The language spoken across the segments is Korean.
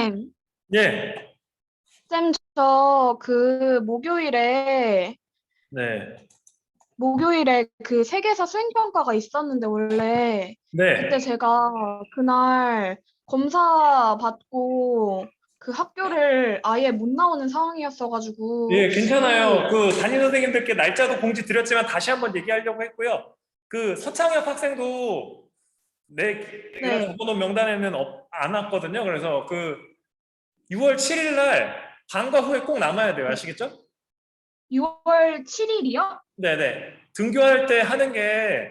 쌤, 예, 쌤, 저 네, 목요일에 그 세계사 수행평가가 있었는데, 원래, 그때 네, 제가 그날 검사 받고 그 학교를 아예 못 나오는 상황이었어가지고, 예, 괜찮아요. 혹시, 그 담임 선생님들께 날짜도 공지 드렸지만 다시 한번 얘기하려고 했고요. 그 서창엽 학생도 내가 네, 적어놓은 명단에는 안 왔거든요. 그래서 그 6월 7일 날 방과 후에 꼭 남아야 돼요. 아시겠죠? 6월 7일이요? 네네. 등교할 때 하는 게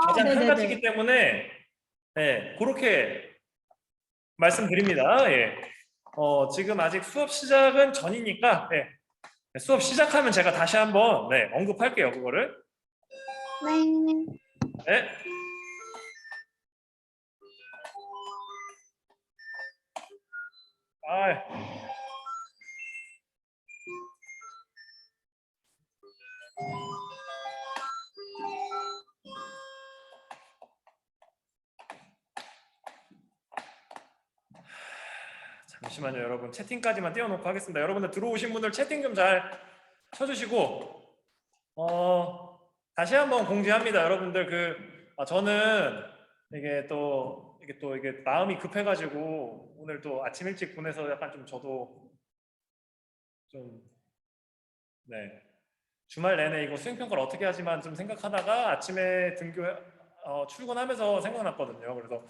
가장 한 가지이기 네네네. 때문에, 네, 그렇게 말씀드립니다. 예. 지금 아직 수업 시작은 전이니까, 예, 수업 시작하면 제가 다시 한번 네, 언급할게요. 그거를. 네. 네. 아, 잠시만요, 여러분. 채팅까지만 띄워놓고 하겠습니다. 여러분들 들어오신 분들 채팅 좀 잘 쳐주시고, 다시 한번 공지합니다. 여러분들 저는 이게 마음이 급해가지고 오늘 또 아침 일찍 보내서 약간 좀 저도 좀 네. 주말 내내 이거 수행평가를 어떻게 하지만 좀 생각하다가 아침에 출근하면서 생각났거든요. 그래서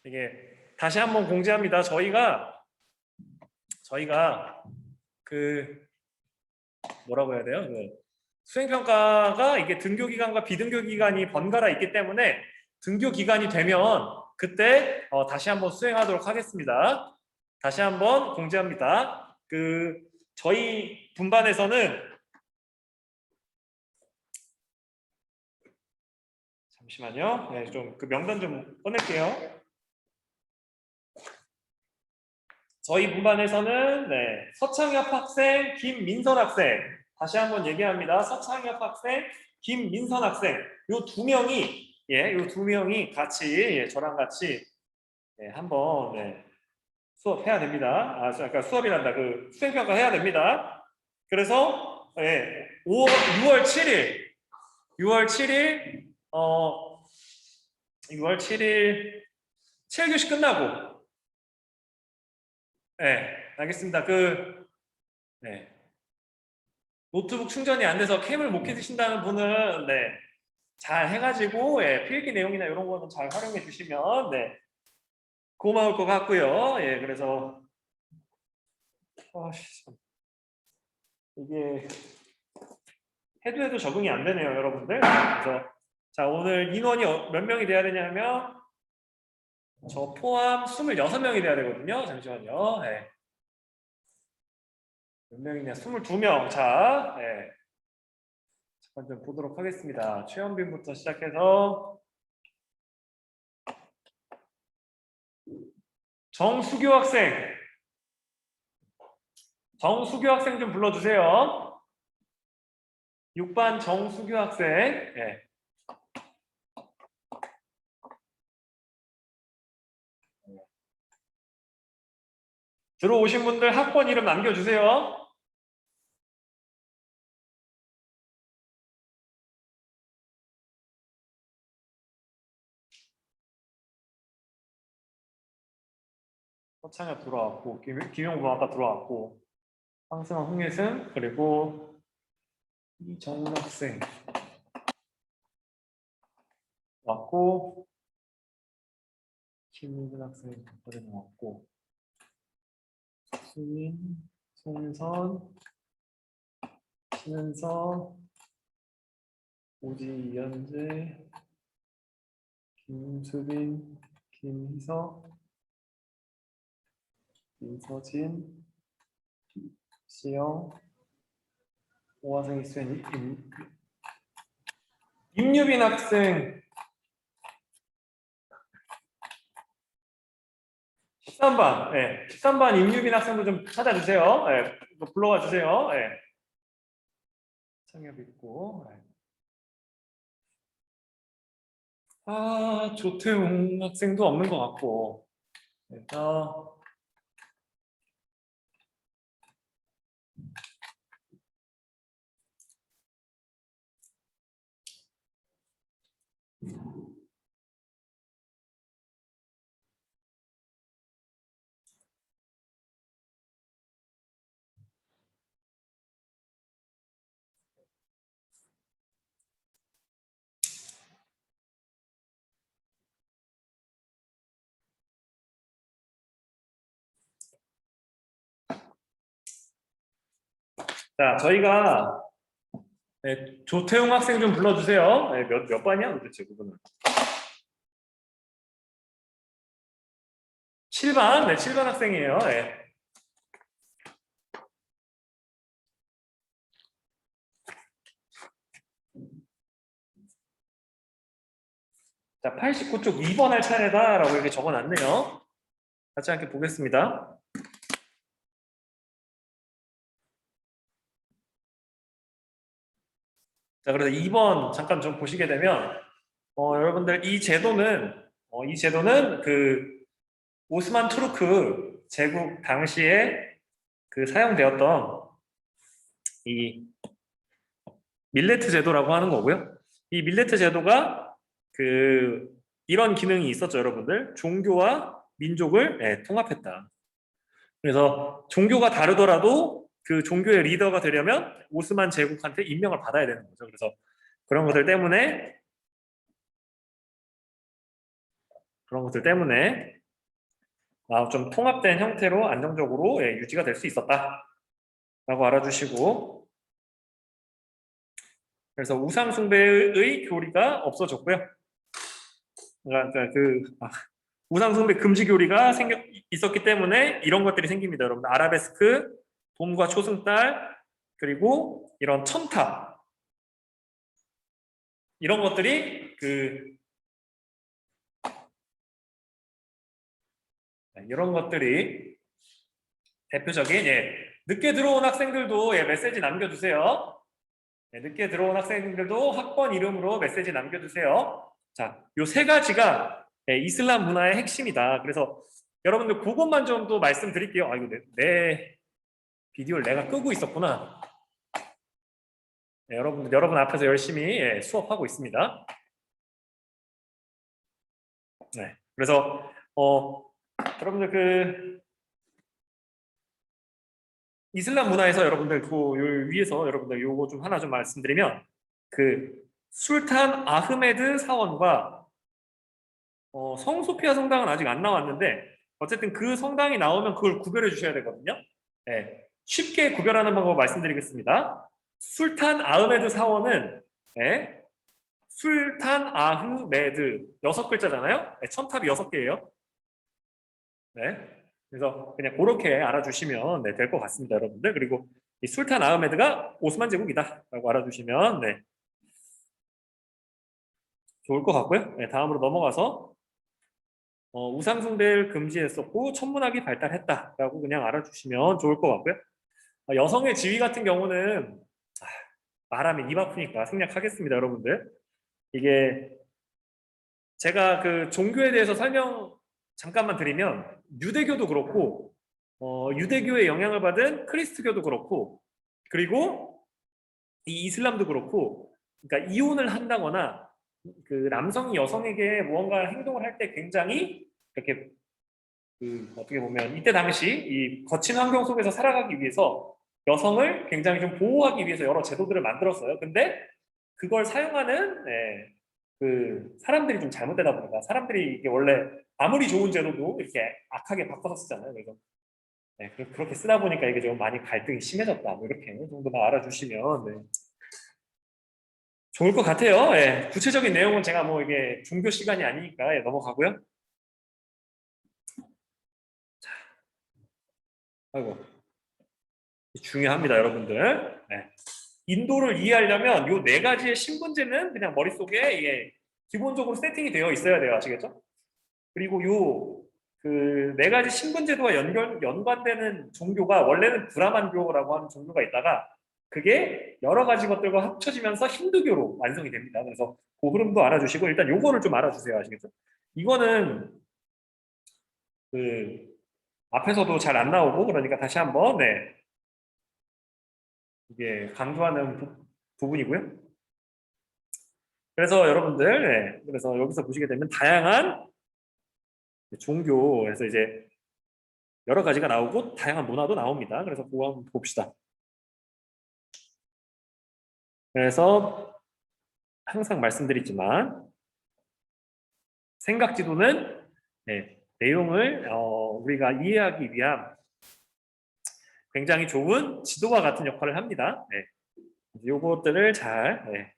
이게 다시 한번 공지합니다. 저희가 그 뭐라고 해야 돼요? 그 수행평가가 이게 등교 기간과 비등교 기간이 번갈아 있기 때문에 등교 기간이 되면 그때 다시 한번 수행하도록 하겠습니다. 다시 한번 공지합니다. 저희 분반에서는 잠시만요. 네, 좀 그 명단 좀 꺼낼게요. 저희 분반에서는 네, 서창엽 학생, 김민선 학생 다시 한번 얘기합니다. 서창엽 학생, 김민선 학생 요 두 명이 요 두 명이 같이 저랑 같이 한번 수업해야 됩니다. 그러니까 수업이란다. 그 수행평가 해야 됩니다. 그래서 6월 7일 6월 7일 6월 7일 7교시 끝나고 알겠습니다. 네, 노트북 충전이 안 돼서 캠을 못 켜주신다는 분은 잘 해가지고 필기 내용이나 이런 거는 잘 활용해 주시면 고마울 것 같고요. 그래서 참, 이게 해도 적응이 안 되네요, 여러분들. 그래서 자, 오늘 인원이 몇 명이 돼야 되냐면 저 포함 26명이 돼야 되거든요. 잠시만요. 몇 명이냐? 22명. 자, 잠깐 좀 보도록 하겠습니다. 최현빈부터 시작해서 정수교 학생. 정수교 학생 좀 불러주세요. 6반 정수교 학생. 들어오신 분들 학번 이름 남겨주세요. 서창엽 들어왔고, 김용구 아까 들어왔고, 황승환, 홍예승, 그리고 이정훈 학생 왔고, 김민준 학생 덕분에 왔고, 수민, 송선, 신은서, 오지, 이현재, 김수빈, 김희석, 임서진, 시영, 오화생, 이수연, 임유빈 학생 13반, 13반 임유빈 학생도 좀 찾아주세요. 이거 불러와 주세요. 창엽 있고, 조태웅 학생도 없는 것 같고, 그래서 자, 저희가 네, 조태용 학생 좀 불러주세요. 네, 몇 반이야 도대체 그분은? 7반, 네, 7반 학생이에요. 네. 자, 89쪽 2번 할 차례다라고 이렇게 적어놨네요. 같이 함께 보겠습니다. 자, 그래서 2번 잠깐 좀 보시게 되면 여러분들 이 제도는 그 오스만 투르크 제국 당시에 그 사용되었던 이 밀레트 제도라고 하는 거고요. 이 밀레트 제도가 그 이런 기능이 있었죠, 여러분들. 종교와 민족을 통합했다. 그래서 종교가 다르더라도 그 종교의 리더가 되려면 오스만 제국한테 임명을 받아야 되는 거죠. 그래서 그런 것들 때문에 좀 통합된 형태로 안정적으로 유지가 될 수 있었다라고 알아주시고, 그래서 우상 숭배의 교리가 없어졌고요. 그러니까 우상 숭배 금지 교리가 있었기 때문에 이런 것들이 생깁니다, 여러분. 아라베스크, 돔과 초승달, 그리고 이런 첨탑, 이런 것들이 대표적인, 늦게 들어온 학생들도 메시지 남겨주세요. 늦게 들어온 학생들도 학번 이름으로 메시지 남겨주세요. 자, 요 세 가지가 이슬람 문화의 핵심이다. 그래서 여러분들 그것만 좀 또 말씀드릴게요. 아, 이거 내 비디오를 내가 끄고 있었구나. 여러분 앞에서 열심히 수업하고 있습니다. 네, 그래서 여러분들 이슬람 문화에서 여러분들 위에서 여러분들 요거 좀 하나 좀 말씀드리면, 그 술탄 아흐메드 사원과 성소피아 성당은 아직 안 나왔는데 어쨌든 그 성당이 나오면 그걸 구별해 주셔야 되거든요. 네, 쉽게 구별하는 방법을 말씀드리겠습니다. 술탄 아흐메드 사원은 술탄 아흐메드 6글자잖아요. 첨탑이 6개예요. 네. 그래서 그냥 그렇게 알아주시면 될 것 같습니다, 여러분들. 그리고 이 술탄 아흐메드가 오스만 제국이다라고 알아주시면 좋을 것 같고요. 다음으로 넘어가서 우상 숭배를 금지했었고 천문학이 발달했다라고 그냥 알아주시면 좋을 것 같고요. 여성의 지위 같은 경우는 말하면 입 아프니까 생략하겠습니다, 여러분들. 이게 제가 그 종교에 대해서 설명 잠깐만 드리면, 유대교도 그렇고 유대교의 영향을 받은 크리스트교도 그렇고, 그리고 이 이슬람도 그렇고, 그러니까 이혼을 한다거나 그 남성이 여성에게 무언가 행동을 할 때 굉장히 이렇게 어떻게 보면 이때 당시 이 거친 환경 속에서 살아가기 위해서 여성을 굉장히 좀 보호하기 위해서 여러 제도들을 만들었어요. 근데 그걸 사용하는 사람들이 좀 잘못되다 보니까, 사람들이 이게 원래 아무리 좋은 제도도 이렇게 악하게 바꿔서 쓰잖아요. 그래서 그렇게 쓰다 보니까 이게 좀 많이 갈등이 심해졌다. 뭐 이렇게 정도만 알아주시면 좋을 것 같아요. 구체적인 내용은 제가 뭐 이게 종교 시간이 아니니까 넘어가고요. 아이고, 중요합니다, 여러분들. 인도를 이해하려면 요 4가지의 신분제는 그냥 머릿속에 기본적으로 세팅이 되어 있어야 돼요. 아시겠죠? 그리고 요 4가지 신분제도와 연관되는 종교가 원래는 브라만교라고 하는 종교가 있다가 그게 여러 가지 것들과 합쳐지면서 힌두교로 완성이 됩니다. 그래서 그 흐름도 알아주시고, 일단 요거를 좀 알아주세요. 아시겠죠? 이거는 앞에서도 잘 안 나오고, 그러니까 다시 한번 이게 강조하는 부분이고요. 그래서 여러분들, 그래서 여기서 보시게 되면 다양한 종교에서 이제 여러 가지가 나오고 다양한 문화도 나옵니다. 그래서 그거 한번 봅시다. 그래서 항상 말씀드리지만 생각지도는 내용을 우리가 이해하기 위한 굉장히 좋은 지도와 같은 역할을 합니다. 네. 요것들을 잘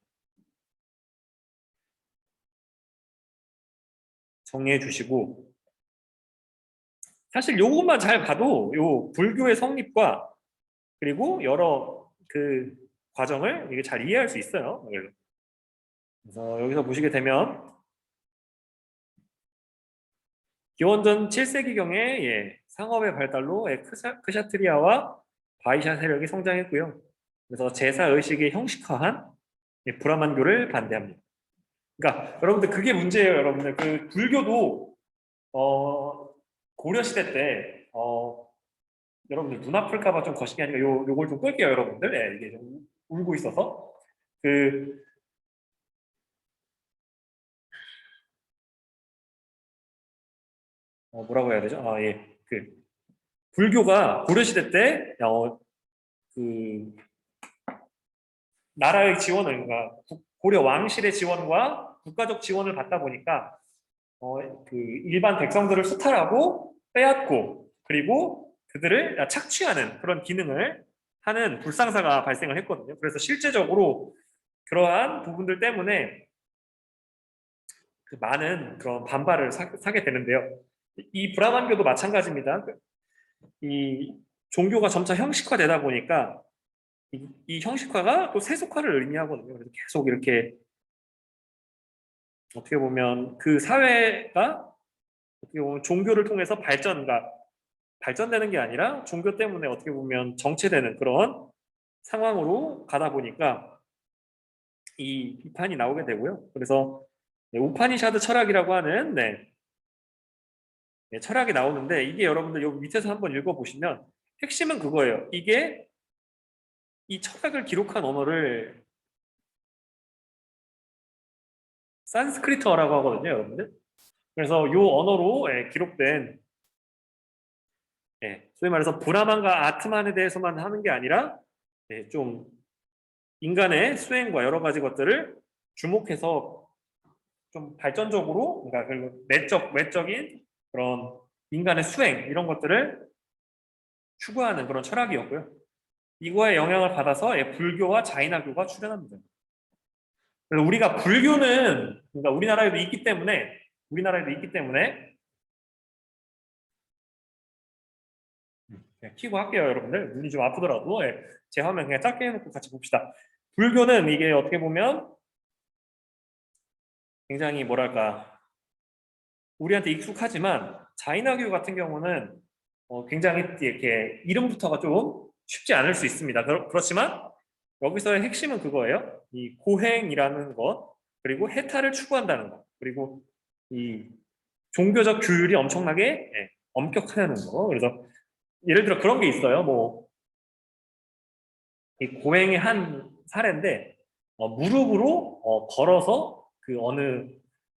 정리해 주시고 사실 요것만 잘 봐도 요 불교의 성립과 그리고 여러 그 과정을 이게 잘 이해할 수 있어요. 그래서 여기서 보시게 되면 기원전 7세기경에 상업의 발달로 크샤트리아와 바이샤 세력이 성장했고요. 그래서 제사 의식이 형식화한 브라만교를 반대합니다. 그러니까 여러분들 그게 문제예요, 여러분들. 그 불교도 고려 시대 때 여러분들 눈 아플까봐 좀 거시기 하니까 요걸 좀 끌게요, 여러분들. 네, 이게 좀 울고 있어서 그 뭐라고 해야 되죠? 예, 그 불교가 고려 시대 때 그 나라의 지원을 그러니까 고려 왕실의 지원과 국가적 지원을 받다 보니까 그 일반 백성들을 수탈하고 빼앗고 그리고 그들을 착취하는 그런 기능을 하는 불상사가 발생을 했거든요. 그래서 실제적으로 그러한 부분들 때문에 그 많은 그런 반발을 사게 되는데요. 이 브라만교도 마찬가지입니다. 이 종교가 점차 형식화되다 보니까 이 형식화가 또 세속화를 의미하거든요. 그래서 계속 이렇게 어떻게 보면 그 사회가 어떻게 보면 종교를 통해서 발전되는 게 아니라 종교 때문에 어떻게 보면 정체되는 그런 상황으로 가다 보니까 이 비판이 나오게 되고요. 그래서 우파니샤드 철학이라고 하는 철학이 나오는데 이게 여러분들 여기 밑에서 한번 읽어보시면 핵심은 그거예요. 이게 이 철학을 기록한 언어를 산스크리트어라고 하거든요, 여러분들. 그래서 이 언어로 기록된 소위 말해서 브라만과 아트만에 대해서만 하는 게 아니라 좀 인간의 수행과 여러 가지 것들을 주목해서 좀 발전적으로 그러니까 외적인 그런 인간의 수행 이런 것들을 추구하는 그런 철학이었고요. 이거에 영향을 받아서 불교와 자인화교가 출현합니다. 그래서 우리가 불교는 그러니까 우리나라에도 있기 때문에 키고 할게요, 여러분들. 눈이 좀 아프더라도 제 화면 그냥 작게 해놓고 같이 봅시다. 불교는 이게 어떻게 보면 굉장히 뭐랄까 우리한테 익숙하지만 자인화교 같은 경우는 굉장히 이렇게 이름부터가 좀 쉽지 않을 수 있습니다. 그렇지만 여기서의 핵심은 그거예요. 이 고행이라는 것 그리고 해탈을 추구한다는 것 그리고 이 종교적 규율이 엄청나게 엄격하다는 거. 그래서 예를 들어 그런 게 있어요. 뭐 이 고행의 한 사례인데 무릎으로 걸어서 그 어느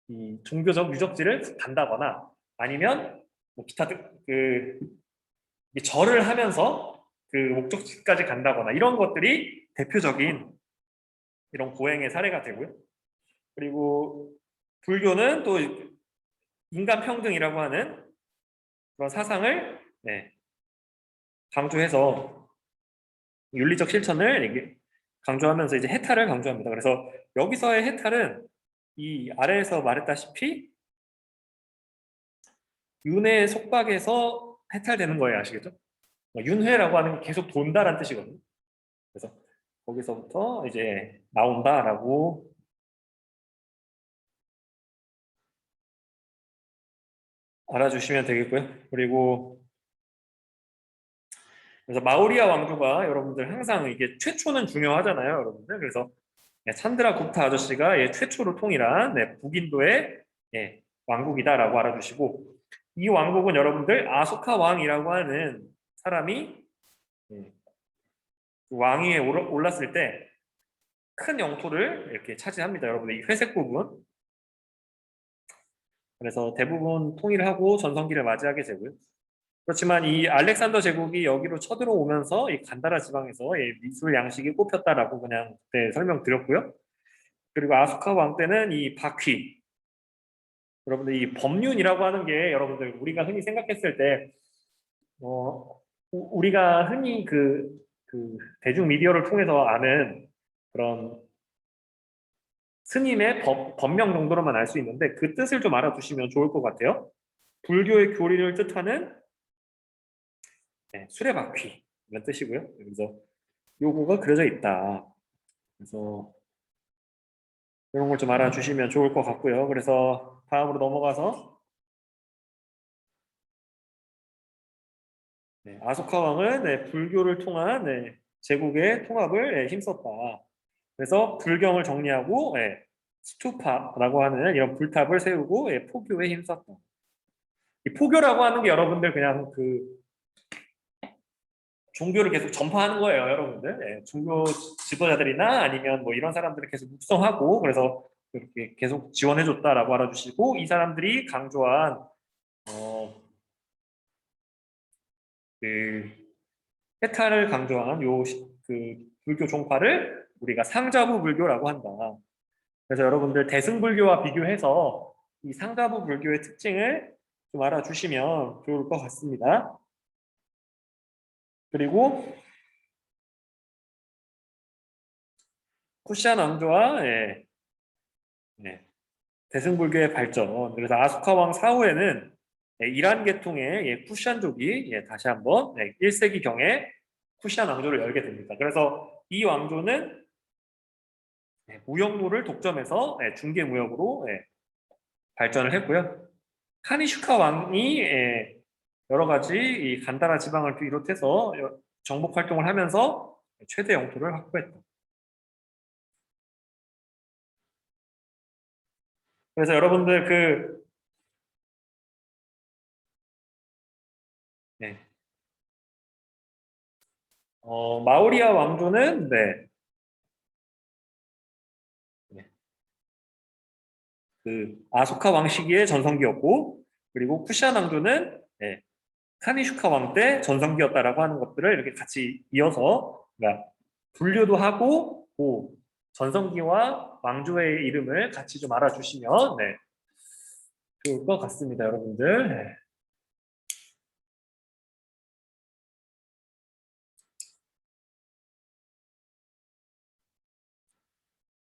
이 종교적 유적지를 간다거나 아니면 뭐 기타 그 절을 하면서 그 목적지까지 간다거나 이런 것들이 대표적인 이런 고행의 사례가 되고요. 그리고 불교는 또 인간 평등이라고 하는 그런 사상을 강조해서 윤리적 실천을 이게 강조하면서 이제 해탈을 강조합니다. 그래서 여기서의 해탈은 이 아래에서 말했다시피 윤회의 속박에서 해탈되는 거예요. 아시겠죠? 윤회라고 하는 게 계속 돈다라는 뜻이거든요. 그래서 거기서부터 이제 나온다라고 알아주시면 되겠고요. 그리고 그래서 마우리아 왕조가 여러분들 항상 이게 최초는 중요하잖아요, 여러분들. 그래서 산드라 굽타 아저씨가 최초로 통일한 북인도의 왕국이다라고 알아주시고 이 왕국은 여러분들 아소카 왕이라고 하는 사람이 그 왕위에 올랐을 때 큰 영토를 이렇게 차지합니다, 여러분들. 이 회색 부분. 그래서 대부분 통일을 하고 전성기를 맞이하게 되고요. 그렇지만 이 알렉산더 제국이 여기로 쳐들어오면서 이 간다라 지방에서 미술 양식이 꼽혔다라고 그냥 그때 설명드렸고요. 그리고 아소카 왕 때는 이 바퀴, 여러분들 이 법륜이라고 하는 게 여러분들 우리가 흔히 생각했을 때 우리가 흔히 그 대중 미디어를 통해서 아는 그런 스님의 법명 정도로만 알 수 있는데 그 뜻을 좀 알아두시면 좋을 것 같아요. 불교의 교리를 뜻하는 수레바퀴 이런 뜻이고요. 그래서 요거가 그려져 있다. 그래서 이런 걸 좀 알아주시면 좋을 것 같고요. 그래서 다음으로 넘어가서 아소카 왕은 불교를 통한 제국의 통합을 힘썼다. 그래서 불경을 정리하고 스투파라고 하는 이런 불탑을 세우고 포교에 힘썼다. 이 포교라고 하는 게 여러분들 그냥 그 종교를 계속 전파하는 거예요, 여러분들. 종교 지도자들이나 아니면 뭐 이런 사람들을 계속 육성하고 그래서 이렇게 계속 지원해줬다라고 알아주시고 이 사람들이 강조한 그 해탈을 강조한 그 불교 종파를 우리가 상자부 불교라고 한다. 그래서 여러분들 대승불교와 비교해서 이 상자부 불교의 특징을 좀 알아주시면 좋을 것 같습니다. 그리고 쿠시안 왕조와 대승불교의 발전. 그래서 아소카 왕 사후에는 이란 계통의 쿠시안족이 다시 한번 1세기경에 쿠시안 왕조를 열게 됩니다. 그래서 이 왕조는 무역로를 독점해서 중개무역으로 발전을 했고요. 카니슈카 왕이 여러 가지 이 간다라 지방을 비롯해서 정복 활동을 하면서 최대 영토를 확보했다. 그래서 여러분들 네. 마우리아 왕조는 그 아소카 왕 시기의 전성기였고 그리고 쿠시안 왕조는 카니슈카 왕 때 전성기였다라고 하는 것들을 이렇게 같이 이어서 그러니까 분류도 하고 그 전성기와 왕조의 이름을 같이 좀 알아주시면 좋을 것 같습니다, 여러분들.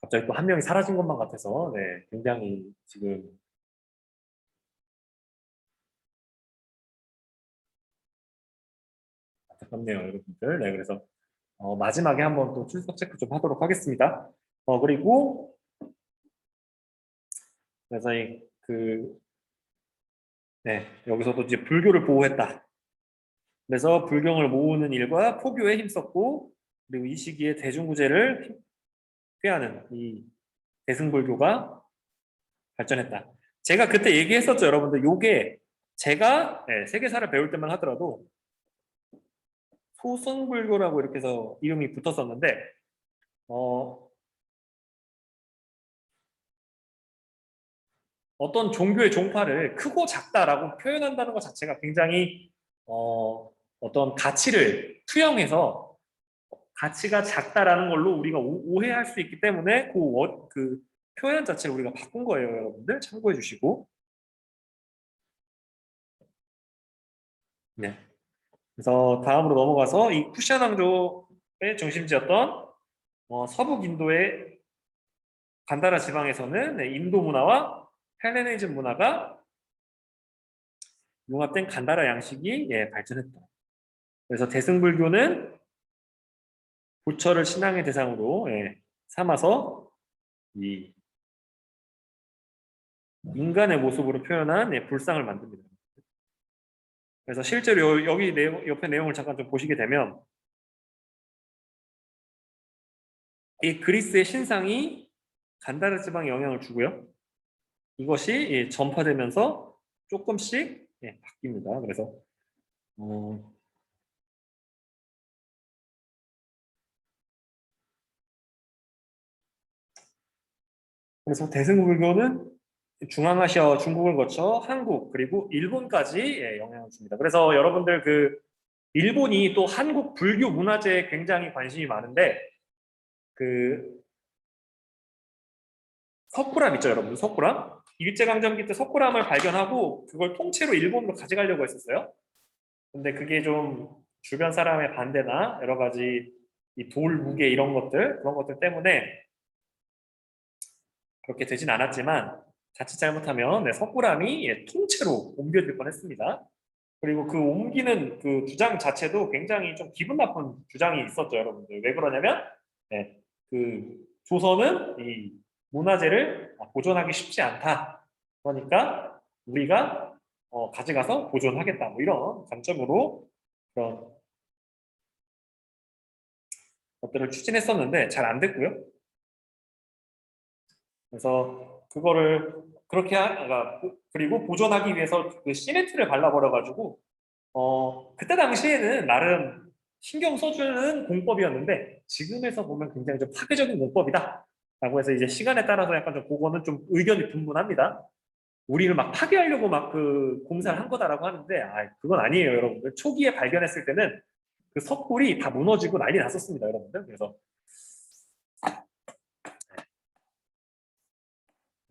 갑자기 또 한 명이 사라진 것만 같아서 굉장히 지금 안타깝네요, 여러분들. 그래서 마지막에 한번 또 출석 체크 좀 하도록 하겠습니다. 그리고 그래서 여기서도 이제 불교를 보호했다. 그래서 불경을 모으는 일과 포교에 힘썼고 그리고 이 시기에 대중구제를 꾀하는 이 대승불교가 발전했다. 제가 그때 얘기했었죠, 여러분들. 요게 제가 세계사를 배울 때만 하더라도 소승불교라고 이렇게 해서 이름이 붙었었는데 어떤 종교의 종파를 크고 작다라고 표현한다는 것 자체가 굉장히 어떤 가치를 투영해서 가치가 작다라는 걸로 우리가 오해할 수 있기 때문에 그 표현 자체를 우리가 바꾼 거예요, 여러분들. 참고해 주시고. 네. 그래서 다음으로 넘어가서 이 쿠시안 왕조의 중심지였던 서북 인도의 간다라 지방에서는 인도 문화와 헬레니즘 문화가 융합된 간다라 양식이 발전했다. 그래서 대승불교는 부처를 신앙의 대상으로 삼아서 이 인간의 모습으로 표현한 불상을 만듭니다. 그래서 실제로 여기 옆에 내용을 잠깐 좀 보시게 되면 이 그리스의 신상이 간다라 지방에 영향을 주고요. 이것이 전파되면서 조금씩 바뀝니다. 그래서 대승불교는 중앙아시아와 중국을 거쳐 한국 그리고 일본까지 영향을 줍니다. 그래서 여러분들 일본이 또 한국 불교 문화재에 굉장히 관심이 많은데 석굴암 있죠, 여러분. 석굴암. 일제강점기 때 석굴암을 발견하고 그걸 통째로 일본으로 가져가려고 했었어요. 근데 그게 좀 주변 사람의 반대나 여러 가지 이 돌 무게 이런 것들 그런 것들 때문에 그렇게 되진 않았지만 자칫 잘못하면 네, 석굴암이 예, 통째로 옮겨질 뻔했습니다. 그리고 그 옮기는 그 주장 자체도 굉장히 좀 기분 나쁜 주장이 있었죠, 여러분들. 왜 그러냐면 네, 그 조선은 이 문화재를 보존하기 쉽지 않다. 그러니까 우리가 가져가서 보존하겠다. 뭐 이런 관점으로 그런 것들을 추진했었는데 잘 안 됐고요. 그래서 그거를 그렇게 그러니까 그리고 보존하기 위해서 그 시멘트를 발라버려가지고 그때 당시에는 나름 신경 써주는 공법이었는데 지금에서 보면 굉장히 좀 파괴적인 공법이다. 라고 해서 이제 시간에 따라서 약간 좀 그거는 좀 의견이 분분합니다. 우리를 막 파괴하려고 막 그 공사를 한 거다라고 하는데 그건 아니에요, 여러분들. 초기에 발견했을 때는 그 석굴이 다 무너지고 난리 났었습니다, 여러분들. 그래서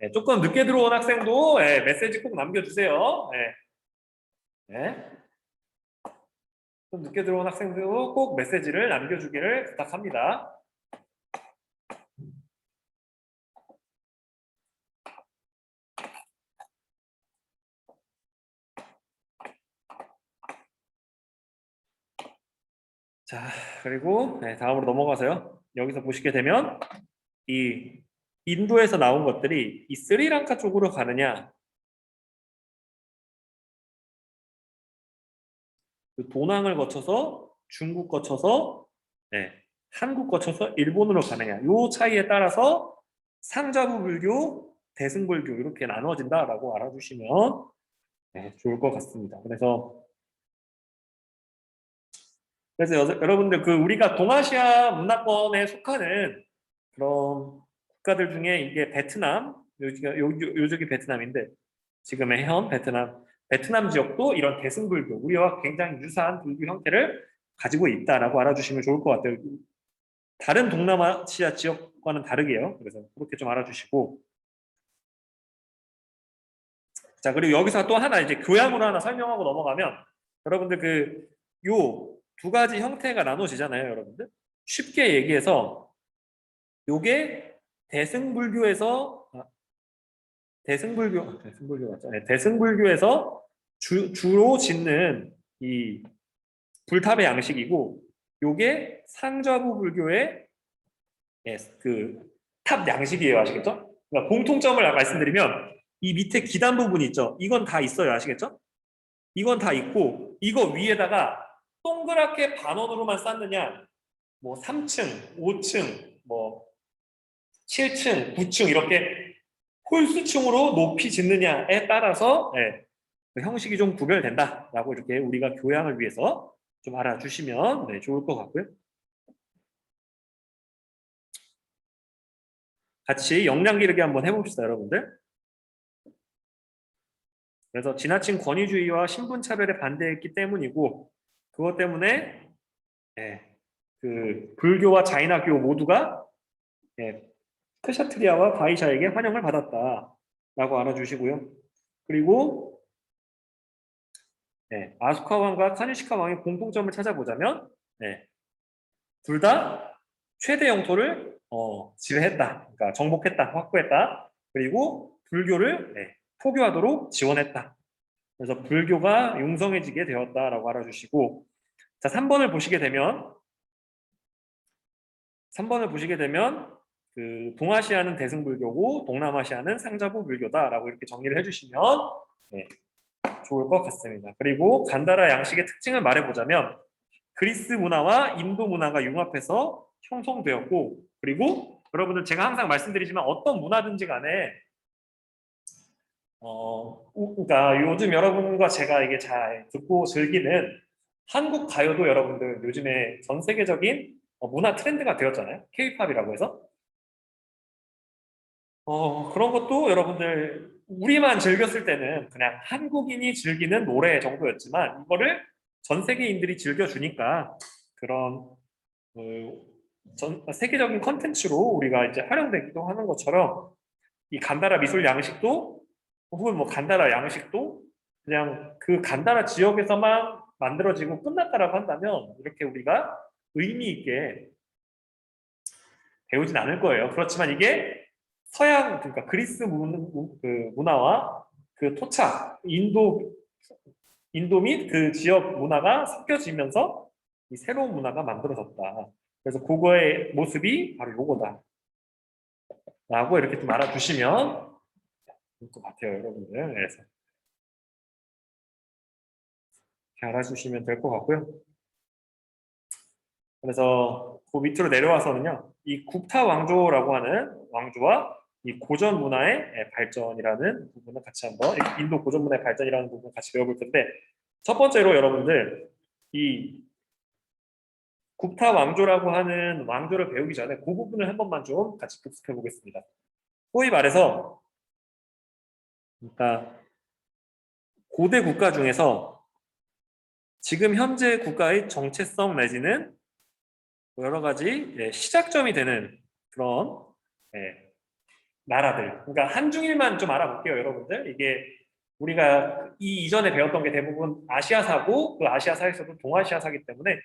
네, 조금 늦게 들어온 학생도 메시지 꼭 남겨주세요. 네. 좀 늦게 들어온 학생도 꼭 메시지를 남겨주기를 부탁합니다. 자, 그리고 다음으로 넘어가서요. 여기서 보시게 되면 이 인도에서 나온 것들이 이 스리랑카 쪽으로 가느냐, 그 도낭을 거쳐서 중국 거쳐서 한국 거쳐서 일본으로 가느냐, 요 차이에 따라서 상자부 불교, 대승불교 이렇게 나눠진다라고 알아주시면 좋을 것 같습니다. 그래서 여러분들 그 우리가 동아시아 문화권에 속하는 그런 국가들 중에 이게 베트남, 요쪽이 베트남인데 지금의 현 베트남 지역도 이런 대승불교, 우리와 굉장히 유사한 불교 형태를 가지고 있다라고 알아주시면 좋을 것 같아요. 다른 동남아시아 지역과는 다르게요. 그래서 그렇게 좀 알아주시고, 자 그리고 여기서 또 하나 이제 교양으로 하나 설명하고 넘어가면 여러분들 그 요 두 가지 형태가 나눠지잖아요, 여러분들. 쉽게 얘기해서 요게 대승불교 맞죠? 네, 대승불교에서 주로 짓는 이 불탑의 양식이고 요게 상좌부 불교의 그 탑 양식이에요. 아시겠죠? 그러니까 공통점을 말씀드리면 이 밑에 기단 부분 있죠? 이건 다 있어요. 아시겠죠? 이건 다 있고 이거 위에다가 동그랗게 반원으로만 쌓느냐 뭐 3층, 5층, 뭐 7층, 9층 이렇게 홀수층으로 높이 짓느냐에 따라서 그 형식이 좀 구별된다라고 이렇게 우리가 교양을 위해서 좀 알아주시면 좋을 것 같고요. 같이 역량 기르기 한번 해봅시다, 여러분들. 그래서 지나친 권위주의와 신분차별에 반대했기 때문이고 그것 때문에 그 불교와 자이나교 모두가 크샤트리아와 바이샤에게 환영을 받았다라고 알아주시고요. 그리고 아수카 왕과 카니시카 왕의 공통점을 찾아보자면 둘 다 최대 영토를 지배했다. 그러니까 정복했다, 확보했다. 그리고 불교를 포교하도록 지원했다. 그래서 불교가 융성해지게 되었다라고 알아주시고 자 3번을 보시게 되면 그 동아시아는 대승불교고 동남아시아는 상자부 불교다라고 이렇게 정리를 해주시면 좋을 것 같습니다. 그리고 간다라 양식의 특징을 말해보자면 그리스 문화와 인도 문화가 융합해서 형성되었고 그리고 여러분들 제가 항상 말씀드리지만 어떤 문화든지 간에 그러니까 요즘 여러분과 제가 이게 잘 듣고 즐기는 한국 가요도 여러분들 요즘에 전 세계적인 문화 트렌드가 되었잖아요. K-팝이라고 해서. 그런 것도 여러분들 우리만 즐겼을 때는 그냥 한국인이 즐기는 노래 정도였지만 이거를 전 세계인들이 즐겨주니까 그런 세계적인 컨텐츠로 우리가 이제 활용되기도 하는 것처럼 이 간다라 미술 양식도 혹은 뭐 간다라 양식도 그냥 그 간다라 지역에서만 만들어지고 끝났다라고 한다면 이렇게 우리가 의미 있게 배우진 않을 거예요. 그렇지만 이게 서양, 그러니까 그리스 문화와 그 토착, 인도 및 그 지역 문화가 섞여지면서 이 새로운 문화가 만들어졌다. 그래서 그거의 모습이 바로 요거다. 라고 이렇게 좀 알아두시면 좋을 것 같아요, 여러분들. 그래서 이렇게 알아주시면 될 것 같고요. 그래서 그 밑으로 내려와서는요, 이 국타 왕조라고 하는 왕조와 이 고전 문화의 발전이라는 부분을 같이 한번, 인도 고전 문화의 발전이라는 부분을 같이 배워볼 텐데, 첫 번째로 여러분들 이 국타 왕조라고 하는 왕조를 배우기 전에 그 부분을 한 번만 좀 같이 복습해 보겠습니다. 소위 말해서 그러니까 고대 국가 중에서 지금 현재 국가의 정체성 내지는 여러 가지 시작점이 되는 그런 나라들. 그러니까 한중일만 좀 알아볼게요, 여러분들. 이게 우리가 이 이전에 배웠던 게 대부분 아시아사고 그 아시아사에서도 동아시아사기 때문에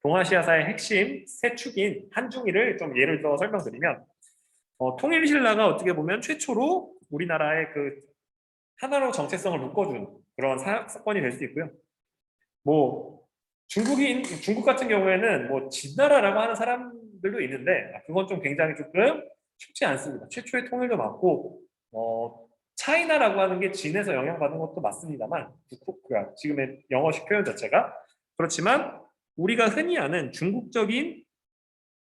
동아시아사의 핵심 세 축인 한중일을 좀 예를 들어 설명드리면 통일신라가 어떻게 보면 최초로 우리나라의 그 하나로 정체성을 묶어준 그런 사건이 될 수 있고요. 뭐 중국 같은 경우에는 뭐 진나라라고 하는 사람들도 있는데 그건 좀 굉장히 조금 쉽지 않습니다. 최초의 통일도 맞고 차이나라고 하는 게 진에서 영향받은 것도 맞습니다만 지금의 영어식 표현 자체가 그렇지만 우리가 흔히 아는 중국적인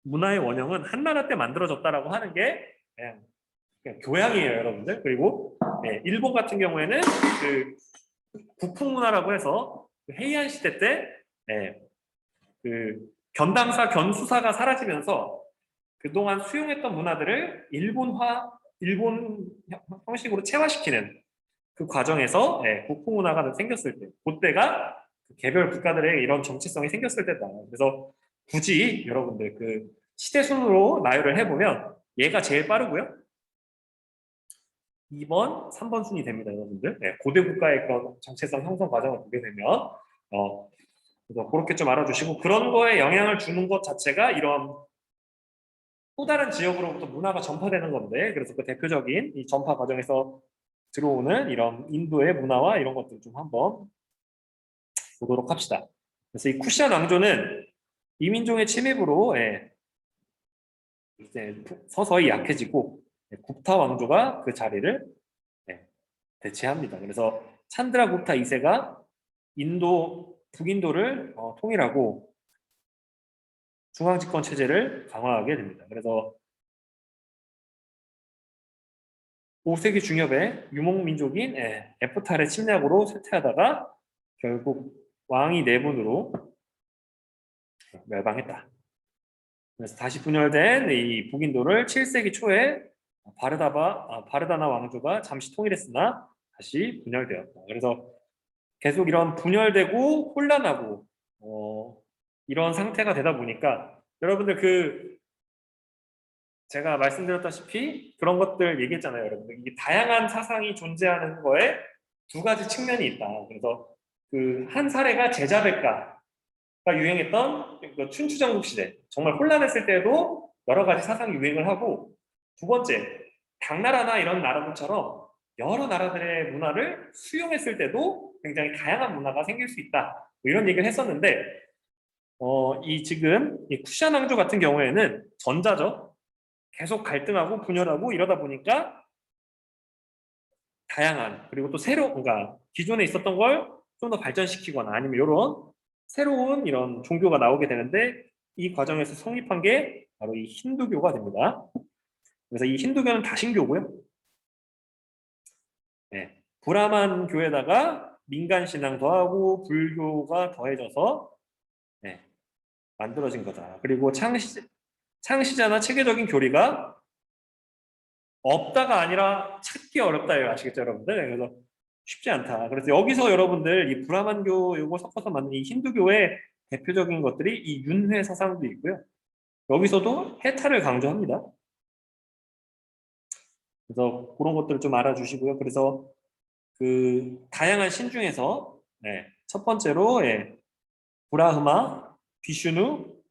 문화의 원형은 한나라 때 만들어졌다라고 하는 게 그냥 교양이에요, 여러분들. 그리고 일본 같은 경우에는 그 국풍 문화라고 해서 그 헤이안 시대 때 그 견당사, 견수사가 사라지면서 그동안 수용했던 문화들을 일본 형식으로 체화시키는 그 과정에서 국풍 문화가 생겼을 때, 그때가 개별 국가들의 이런 정체성이 생겼을 때다. 그래서 굳이 여러분들 그 시대 순으로 나열을 해보면 얘가 제일 빠르고요. 2번, 3번 순이 됩니다, 여러분들. 고대 국가의 그런 정체성 형성 과정을 보게 되면 그래서 그렇게 좀 알아주시고 그런 거에 영향을 주는 것 자체가 이런 또 다른 지역으로부터 문화가 전파되는 건데 그래서 그 대표적인 이 전파 과정에서 들어오는 이런 인도의 문화와 이런 것들을 좀 한번 보도록 합시다. 그래서 이 쿠시안 왕조는 이민종의 침입으로 이제 서서히 약해지고 굽타 왕조가 그 자리를 대체합니다. 그래서 찬드라 굽타 2세가 북인도를 통일하고 중앙집권 체제를 강화하게 됩니다. 그래서 5세기 중엽에 유목민족인 에프탈의 침략으로 쇠퇴하다가 결국 왕위 내분으로 멸망했다. 그래서 다시 분열된 이 북인도를 7세기 초에 바르다나 왕조가 잠시 통일했으나 다시 분열되었다. 그래서 계속 이런 분열되고 혼란하고 이런 상태가 되다 보니까 여러분들 제가 말씀드렸다시피 그런 것들 얘기했잖아요, 여러분들. 이게 다양한 사상이 존재하는 거에 두 가지 측면이 있다. 그래서 그 한 사례가 제자백가가 유행했던 그 춘추전국 시대, 정말 혼란했을 때에도 여러 가지 사상이 유행을 하고 두 번째, 당나라나 이런 나라들처럼 여러 나라들의 문화를 수용했을 때도 굉장히 다양한 문화가 생길 수 있다. 뭐 이런 얘기를 했었는데 지금 이 쿠시안 왕조 같은 경우에는 전자죠. 계속 갈등하고 분열하고 이러다 보니까 다양한 그리고 또 그러니까 기존에 있었던 걸 좀 더 발전시키거나 아니면 이런 새로운 이런 종교가 나오게 되는데 이 과정에서 성립한 게 바로 이 힌두교가 됩니다. 그래서 이 힌두교는 다신교고요. 브라만 교에다가 민간 신앙 더하고 불교가 더해져서 만들어진 거다. 그리고 창시자나 체계적인 교리가 없다가 아니라 찾기 어렵다. 아시겠죠, 여러분들? 그래서 쉽지 않다. 그래서 여기서 여러분들 이 브라만교 요거 섞어서 만든 이 힌두교의 대표적인 것들이 이 윤회 사상도 있고요. 여기서도 해탈을 강조합니다. 그래서 그런 것들을 좀 알아주시고요. 그래서 그 다양한 신 중에서 첫 번째로 브라흐마, 비슈누,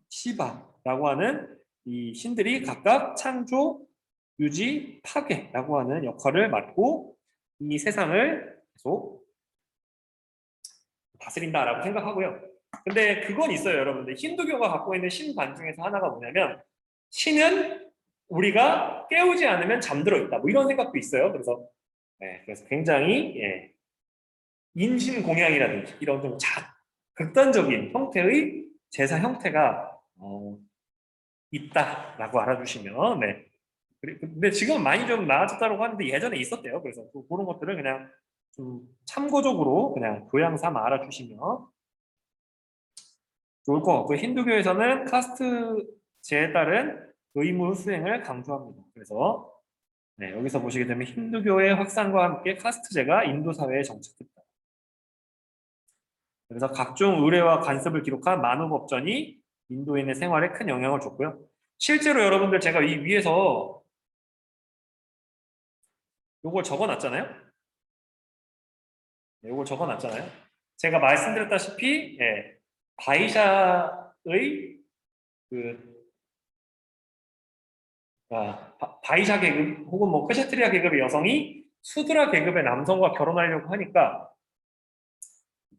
시바라고 하는 이 신들이 각각 창조, 유지, 파괴라고 하는 역할을 맡고 이 세상을 계속 다스린다라고 생각하고요. 근데 그건 있어요, 여러분들. 힌두교가 갖고 있는 신관 중에서 하나가 뭐냐면 신은 우리가 깨우지 않으면 잠들어 있다. 뭐 이런 생각도 있어요. 그래서 굉장히 인신공양이라든지 이런 좀 극단적인 형태의 제사 형태가 있다라고 알아주시면 근데 지금 많이 좀 나아졌다고 하는데 예전에 있었대요. 그래서 그런 것들을 그냥 좀 참고적으로 그냥 교양 삼아 알아주시면 좋을 것 같고 힌두교에서는 카스트제에 따른 의무 수행을 강조합니다. 그래서 여기서 보시게 되면 힌두교의 확산과 함께 카스트제가 인도 사회에 정착했다. 그래서 각종 의례와 관습을 기록한 만우법전이 인도인의 생활에 큰 영향을 줬고요. 실제로 여러분들 제가 이 위에서 요걸 적어놨잖아요. 요걸 적어놨잖아요. 제가 말씀드렸다시피 바이샤의 바이샤 계급 혹은 뭐 크샤트리아 계급의 여성이 수드라 계급의 남성과 결혼하려고 하니까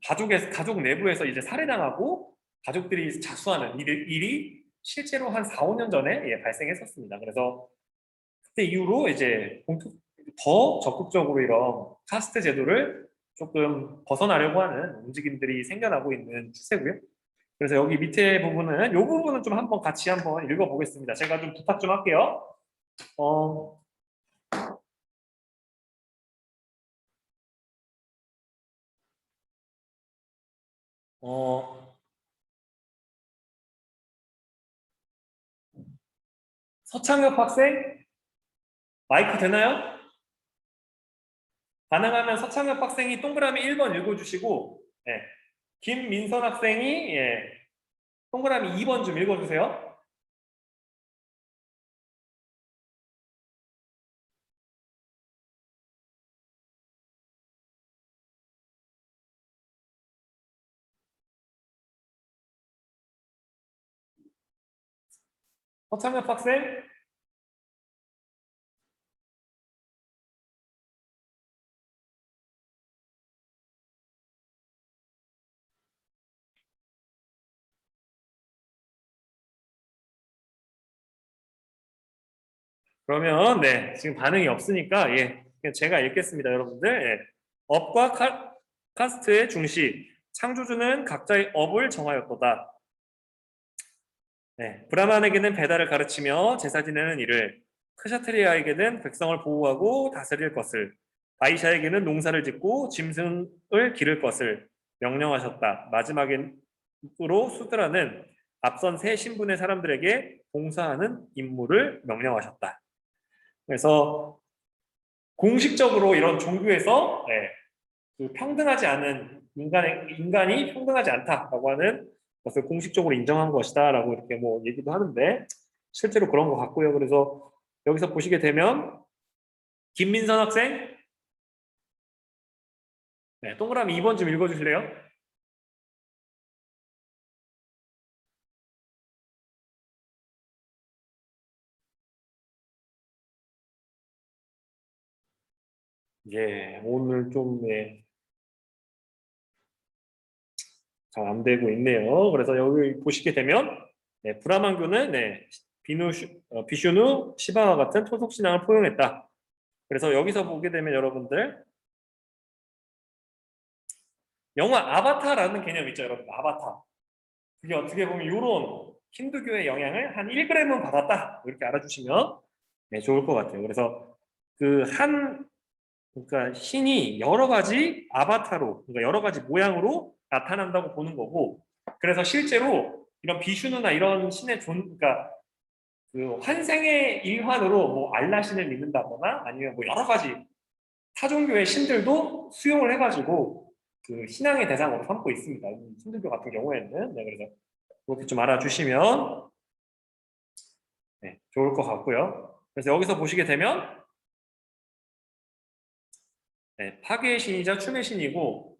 가족 내부에서 이제 살해당하고 가족들이 자수하는 일이 실제로 한 4, 5년 전에 발생했었습니다. 그래서 그때 이후로 이제 더 적극적으로 이런 카스트 제도를 조금 벗어나려고 하는 움직임들이 생겨나고 있는 추세고요. 그래서 여기 밑에 부분은 이 부분은 좀 같이 한번 읽어보겠습니다. 제가 좀 부탁 좀 할게요. 어, 어, 서창엽 학생 마이크 되나요? 가능하면 서창엽 학생이 동그라미 1번 읽어주시고 김민선 학생이 동그라미 2번 좀 읽어주세요. 서창엽 학생 그러면 지금 반응이 없으니까 그냥 제가 읽겠습니다, 여러분들. 업과 카스트의 중시 창조주는 각자의 업을 정하였도다. 브라만에게는 배달을 가르치며 제사 지내는 일을, 크샤트리아에게는 백성을 보호하고 다스릴 것을, 바이샤에게는 농사를 짓고 짐승을 기를 것을 명령하셨다. 마지막으로 수드라는 앞선 세 신분의 사람들에게 봉사하는 임무를 명령하셨다. 그래서 공식적으로 이런 종교에서 그 평등하지 않은 인간이 평등하지 않다라고 하는 것을 공식적으로 인정한 것이다라고 이렇게 뭐 얘기도 하는데 실제로 그런 것 같고요. 그래서 여기서 보시게 되면 김민선 학생 동그라미 2번 좀 읽어주실래요? 오늘 좀 잘 안 되고 있네요. 그래서 여기 보시게 되면 브라만교는 비슈누, 시바와 같은 토속 신앙을 포용했다. 그래서 여기서 보게 되면 여러분들 영화 아바타라는 개념 있죠, 여러분. 아바타. 그게 어떻게 보면 이런 힌두교의 영향을 한 1g은 받았다. 이렇게 알아주시면 좋을 것 같아요. 그래서 그러니까 신이 여러 가지 아바타로, 그러니까 여러 가지 모양으로 나타난다고 보는 거고, 그래서 실제로 이런 비슈누나 이런 신의 그러니까 그 환생의 일환으로 뭐 알라 신을 믿는다거나 아니면 뭐 여러 가지 타종교의 신들도 수용을 해가지고 그 신앙의 대상으로 삼고 있습니다. 힌두교 같은 경우에는 그래서 그렇게 좀 알아주시면 좋을 것 같고요. 그래서 여기서 보시게 되면 파괴의 신이자 춤의 신이고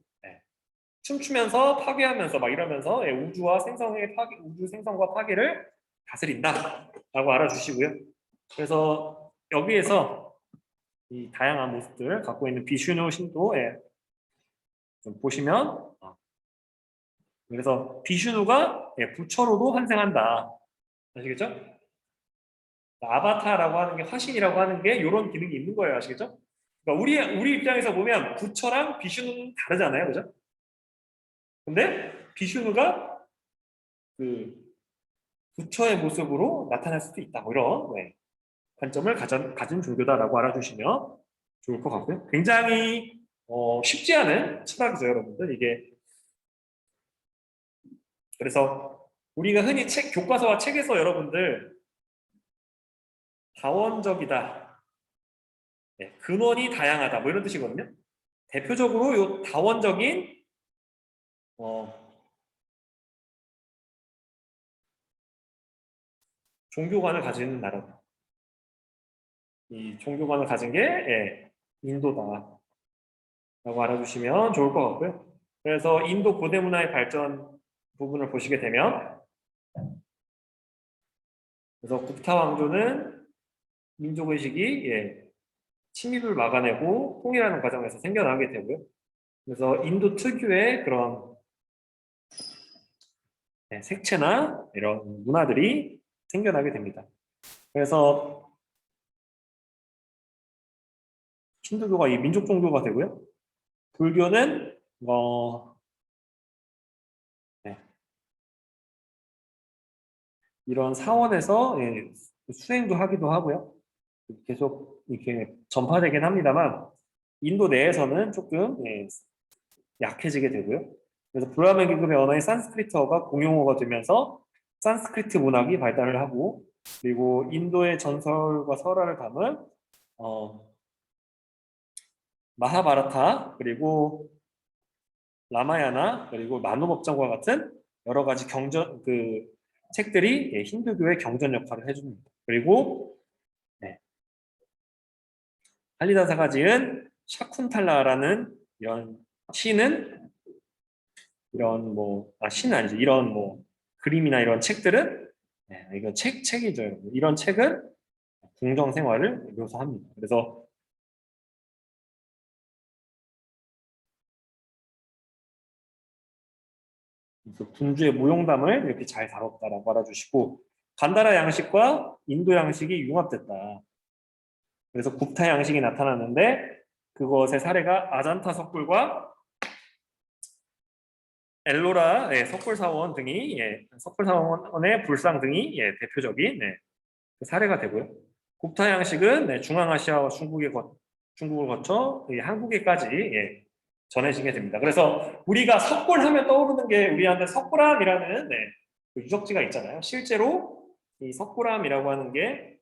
춤추면서 파괴하면서 막 이러면서 예, 우주와 생성의 파괴, 우주 생성과 파괴를 다스린다라고 알아주시고요. 그래서 여기에서 이 다양한 모습들 갖고 있는 비슈누 신도에 좀 보시면 그래서 비슈누가 예, 부처로도 환생한다. 아시겠죠? 아바타라고 하는 게 화신이라고 하는 게 이런 기능이 있는 거예요. 아시겠죠? 그러니까 우리 입장에서 보면 부처랑 비슈누는 다르잖아요. 그죠? 근데 비슈누가 그 부처의 모습으로 나타날 수도 있다. 뭐 이런 네, 관점을 가진 종교다라고 알아주시면 좋을 것 같고요. 굉장히 쉽지 않은 철학이죠, 여러분들. 이게 그래서 우리가 흔히 교과서와 책에서 여러분들 다원적이다, 네, 근원이 다양하다, 뭐 이런 뜻이거든요. 대표적으로 요 다원적인 종교관을 가진 나라다. 이 종교관을 가진 게 예, 인도다라고 알아주시면 좋을 것 같고요. 그래서 인도 고대 문화의 발전 부분을 보시게 되면 그래서 굽타 왕조는 민족의식이 예, 침입을 막아내고 통일하는 과정에서 생겨나게 되고요. 그래서 인도 특유의 그런 네, 색채나 이런 문화들이 생겨나게 됩니다. 그래서 힌두교가 이 민족 종교가 되고요. 불교는 네, 이런 사원에서 예, 수행도 하기도 하고요. 계속 이렇게 전파되긴 합니다만 인도 내에서는 조금 예, 약해지게 되고요. 그래서 브라멘 계급의 언어인 산스크리트어가 공용어가 되면서 산스크리트 문학이 발달을 하고 그리고 인도의 전설과 설화를 담은 마하바라타 그리고 라마야나 그리고 만호법정과 같은 여러 가지 경전 책들이 예, 힌두교의 경전 역할을 해줍니다. 그리고 네, 할리다사가 지은 샤쿤탈라라는 이런 시는 이런 시는 아니죠. 이런 그림이나 이런 책들은 네, 이거 책이죠, 여러분. 이런 책은 궁정 생활을 묘사합니다. 그래서 군주의 무용담을 이렇게 잘 다뤘다라고 알아주시고 간다라 양식과 인도 양식이 융합됐다. 그래서 굽타 양식이 나타났는데 그것의 사례가 아잔타 석굴과 엘로라 석굴사원 등이 석굴사원의 불상 등이 대표적인 그 사례가 되고요. 굽타 양식은 중앙아시아와 중국을 거쳐 한국에까지 전해지게 됩니다. 그래서 우리가 석굴하면 떠오르는 게 우리한테 석굴암이라는 그 유적지가 있잖아요. 실제로 이 석굴암이라고 하는 게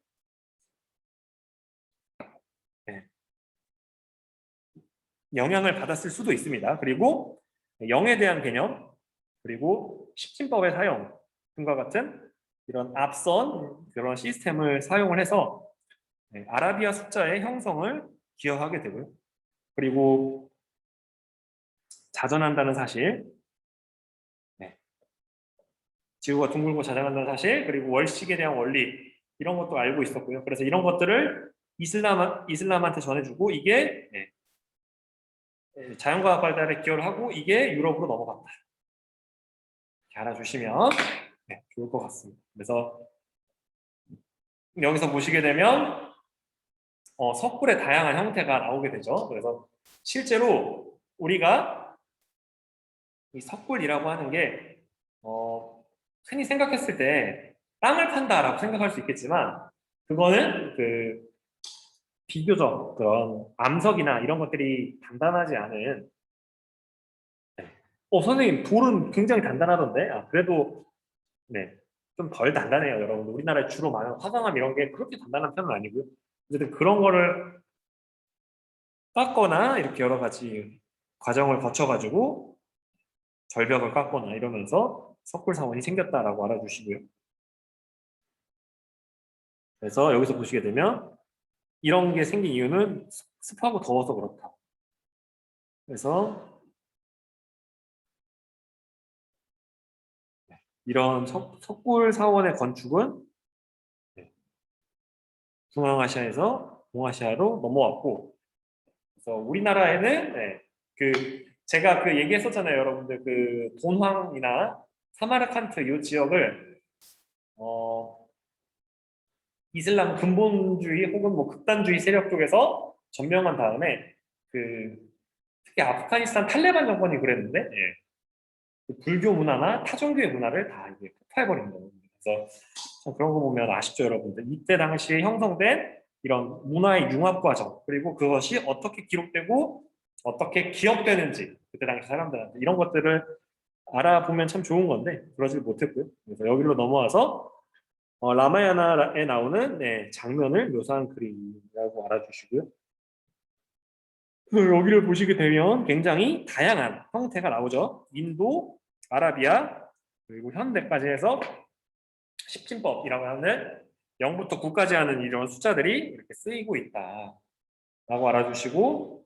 영향을 받았을 수도 있습니다. 그리고 영에 대한 개념, 그리고 십진법의 사용 등과 같은 이런 앞선 그런 시스템을 사용을 해서 아라비아 숫자의 형성을 기여하게 되고요. 그리고 자전한다는 사실, 지구가 둥글고 자전한다는 사실, 그리고 월식에 대한 원리 이런 것도 알고 있었고요. 그래서 이런 것들을 이슬람한테 전해주고 이게 자연과학 발달에 기여를 하고 이게 유럽으로 넘어간다. 이렇게 알아주시면 좋을 것 같습니다. 그래서 여기서 보시게 되면 석굴의 다양한 형태가 나오게 되죠. 그래서 실제로 우리가 이 석굴이라고 하는 게 흔히 생각했을 때 땅을 판다라고 생각할 수 있겠지만 그거는 비교적 그런 암석이나 이런 것들이 단단하지 않은 선생님 돌은 굉장히 단단하던데 그래도 네, 좀 덜 단단해요, 여러분. 우리나라에 주로 많은 화강암 이런 게 그렇게 단단한 편은 아니고요. 어쨌든 그런 거를 깎거나 이렇게 여러 가지 과정을 거쳐가지고 절벽을 깎거나 이러면서 석굴사원이 생겼다라고 알아주시고요. 그래서 여기서 보시게 되면 이런 게 생긴 이유는 습하고 더워서 그렇다. 그래서 이런 석굴 사원의 건축은 네, 중앙아시아에서 동아시아로 넘어왔고, 그래서 우리나라에는 네, 그 제가 그 얘기했었잖아요, 여러분들. 그 돈황이나 사마르칸트 이 지역을 이슬람 근본주의 혹은 뭐 극단주의 세력 쪽에서 점령한 다음에 그 특히 아프가니스탄 탈레반 정권이 그랬는데 예, 그 불교 문화나 타종교의 문화를 다 이제 폭파해버린 거예요. 그래서 참 그런 거 보면 아쉽죠, 여러분들. 이때 당시에 형성된 이런 문화의 융합 과정, 그리고 그것이 어떻게 기록되고 어떻게 기억되는지 그때 당시 사람들한테 이런 것들을 알아보면 참 좋은 건데 그러지 못했고요. 그래서 여기로 넘어와서 라마야나에 나오는 네, 장면을 묘사한 그림이라고 알아주시고요. 여기를 보시게 되면 굉장히 다양한 형태가 나오죠. 인도, 아라비아, 그리고 현대까지 해서 십진법이라고 하는 0부터 9까지 하는 이런 숫자들이 이렇게 쓰이고 있다라고 알아주시고,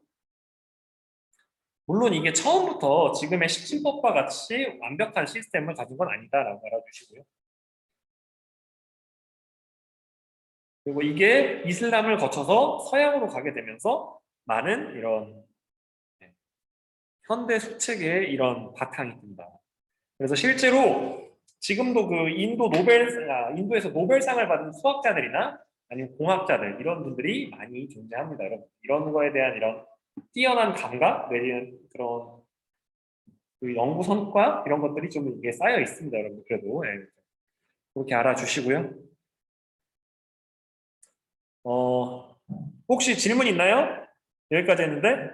물론 이게 처음부터 지금의 십진법과 같이 완벽한 시스템을 가진 건 아니다라고 알아주시고요. 그리고 이게 이슬람을 거쳐서 서양으로 가게 되면서 많은 이런 현대 수책의 이런 바탕이 든다. 그래서 실제로 지금도 그 인도에서 노벨상을 받은 수학자들이나 아니면 공학자들 이런 분들이 많이 존재합니다, 여러분. 이런 거에 대한 이런 뛰어난 감각 내지는 그런 그 연구 성과 이런 것들이 좀 이게 쌓여 있습니다, 여러분. 그래도 예. 그렇게 알아주시고요. 어, 혹시 질문 있나요? 여기까지 했는데,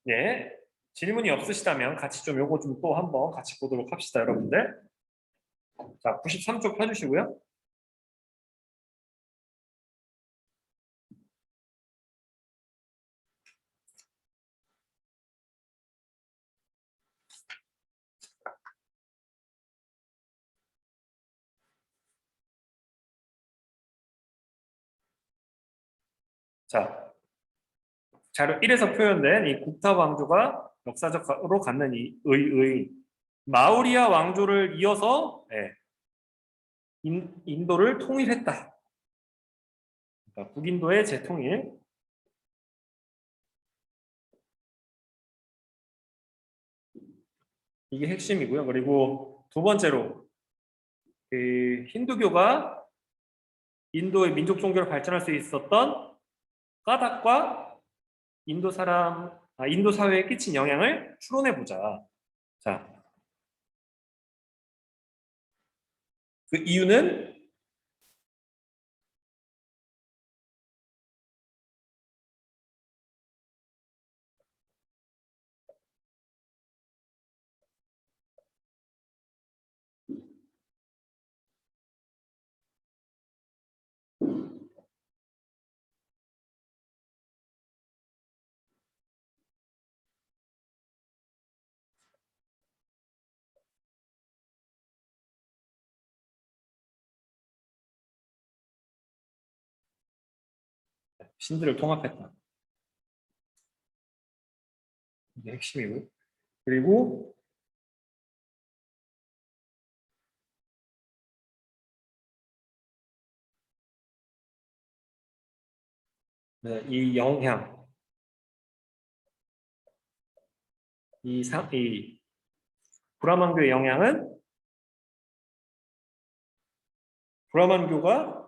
예. 질문이 없으시다면 같이 좀 요거 좀 또 한번 같이 보도록 합시다, 여러분들. 자, 93쪽 펴주시고요. 자, 자료 1에서 표현된 이 국타 왕조가 역사적으로 갖는 이 마우리아 왕조를 이어서 예, 인도를 통일했다. 그러니까 북인도의 재통일. 이게 핵심이고요. 그리고 두 번째로 그 힌두교가 인도의 민족 종교로 발전할 수 있었던 까닭과 인도 사회에 끼친 영향을 추론해 보자. 자, 그 이유는 신들을 통합했다. 이게 핵심이고요. 그리고 네, 이 영향, 이 브라만교의 영향은 브라만교가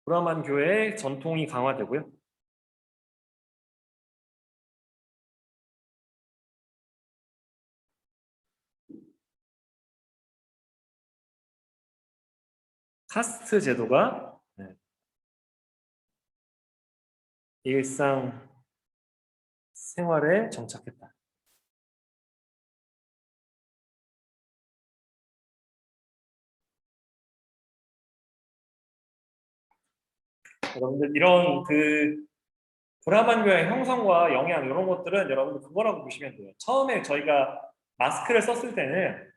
브라만교의 전통이 강화되고요. 카스트 제도가 네, 일상 생활에 정착했다. 여러분들 이런 그 브라만교의 형성과 영향 이런 것들은 여러분들 그거라고 보시면 돼요. 처음에 저희가 마스크를 썼을 때는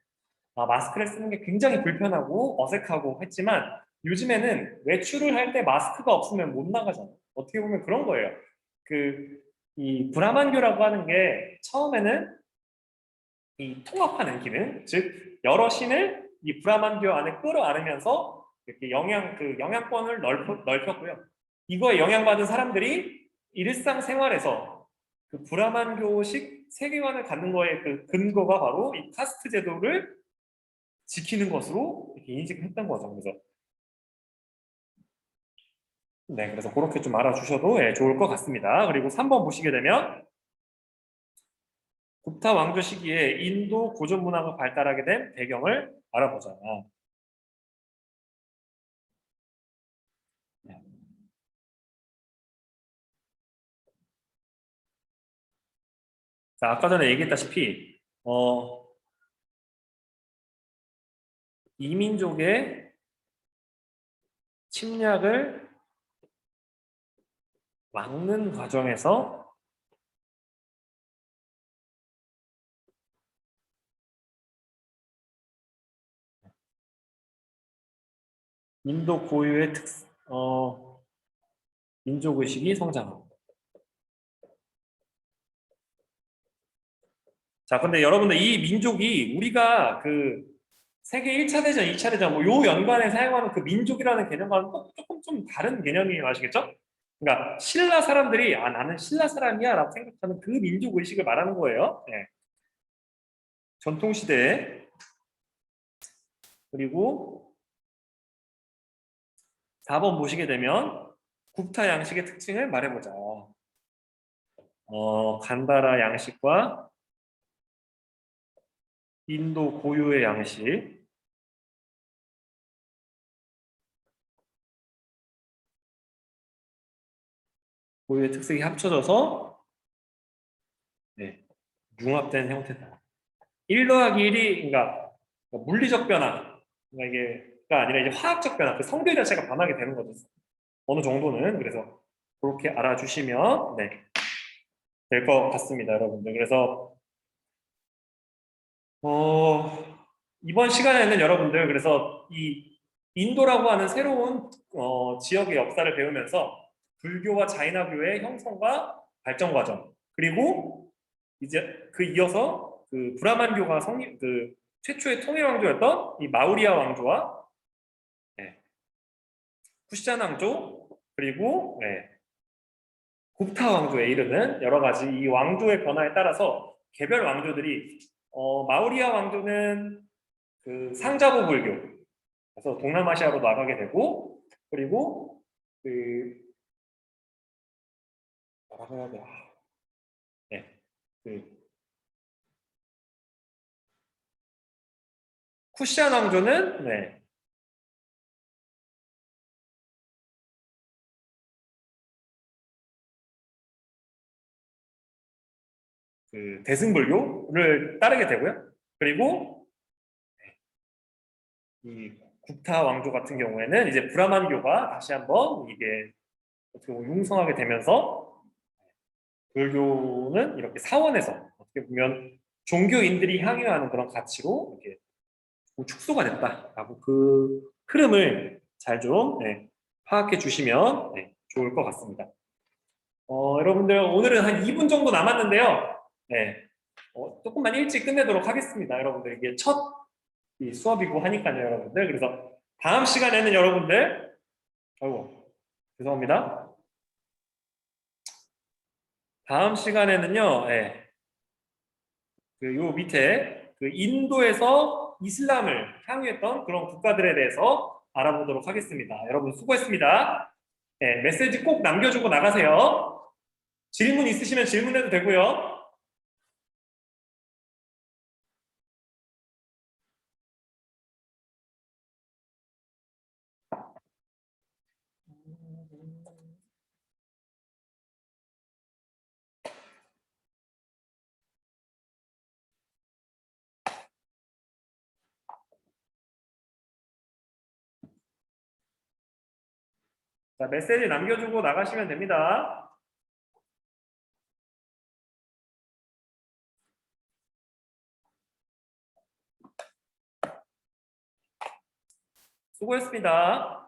마스크를 쓰는 게 굉장히 불편하고 어색하고 했지만 요즘에는 외출을 할 때 마스크가 없으면 못 나가잖아요. 어떻게 보면 그런 거예요. 이 브라만교라고 하는 게 처음에는 이 통합하는 기능, 즉 여러 신을 이 브라만교 안에 끌어안으면서 이렇게 영향권을 넓혔고요. 이거에 영향받은 사람들이 일상생활에서 그 브라만교식 세계관을 갖는 거에 그 근거가 바로 이 카스트 제도를 지키는 것으로 이렇게 인식을 했던 거죠. 그래서 네, 그래서 그렇게 좀 알아주셔도 예, 좋을 것 같습니다. 그리고 3번 보시게 되면 굽타 왕조 시기에 인도 고전 문화가 발달하게 된 배경을 알아보자. 네. 자, 아까 전에 얘기했다시피 이민족의 침략을 막는 과정에서 인도 고유의 민족의식이 성장하고. 자, 근데 여러분들 이 민족이 우리가 그 세계 1차 대전, 2차 대전 요 연관에 사용하는 그 민족이라는 개념과는 조금 좀 다른 개념이 아시겠죠? 그러니까 신라 사람들이 나는 신라 사람이야 라고 생각하는 그 민족 의식을 말하는 거예요. 네. 전통 시대에. 그리고 4번 보시게 되면 굽타 양식의 특징을 말해보자. 간다라 양식과 인도 고유의 양식. 고유의 특색이 합쳐져서 네, 융합된 형태다. 1 더하기 1이 그러니까 물리적 변화, 그러니까 이게가 아니라 이제 화학적 변화, 그 성질 자체가 변하게 되는 거죠. 어느 정도는. 그래서 그렇게 알아주시면 네, 될 것 같습니다, 여러분들. 그래서 이번 시간에는 여러분들 그래서 이 인도라고 하는 새로운 지역의 역사를 배우면서 불교와 자이나교의 형성과 발전 과정, 그리고 이제 그 이어서 그 브라만교가 성립 그 최초의 통일 왕조였던 이 마우리아 왕조와 네, 쿠시잔 왕조, 그리고 네, 굽타 왕조에 이르는 여러 가지 이 왕조의 변화에 따라서 개별 왕조들이 마우리아 왕조는 그 상자부 불교, 그래서 동남아시아로 나가게 되고, 그리고 그 뭐라고 해야 돼? 네, 그 쿠시안 왕조는 네, 그 대승불교를 따르게 되고요. 그리고 이 구타 왕조 같은 경우에는 이제 브라만교가 다시 한번 이게 어떻게 보면 융성하게 되면서 불교는 이렇게 사원에서 어떻게 보면 종교인들이 향유하는 그런 가치로 이렇게 축소가 됐다라고 그 흐름을 잘 좀 파악해 주시면 좋을 것 같습니다. 여러분들 오늘은 한 2분 정도 남았는데요. 네, 조금만 일찍 끝내도록 하겠습니다. 여러분들 이게 첫 이 수업이고 하니까요, 여러분들. 그래서 다음 시간에는 여러분들, 아이고 죄송합니다. 다음 시간에는요, 요 밑에 그 인도에서 이슬람을 향유했던 그런 국가들에 대해서 알아보도록 하겠습니다. 여러분 수고했습니다. 네, 메시지 꼭 남겨주고 나가세요. 질문 있으시면 질문해도 되고요. 자, 메시지 남겨주고 나가시면 됩니다. 수고했습니다.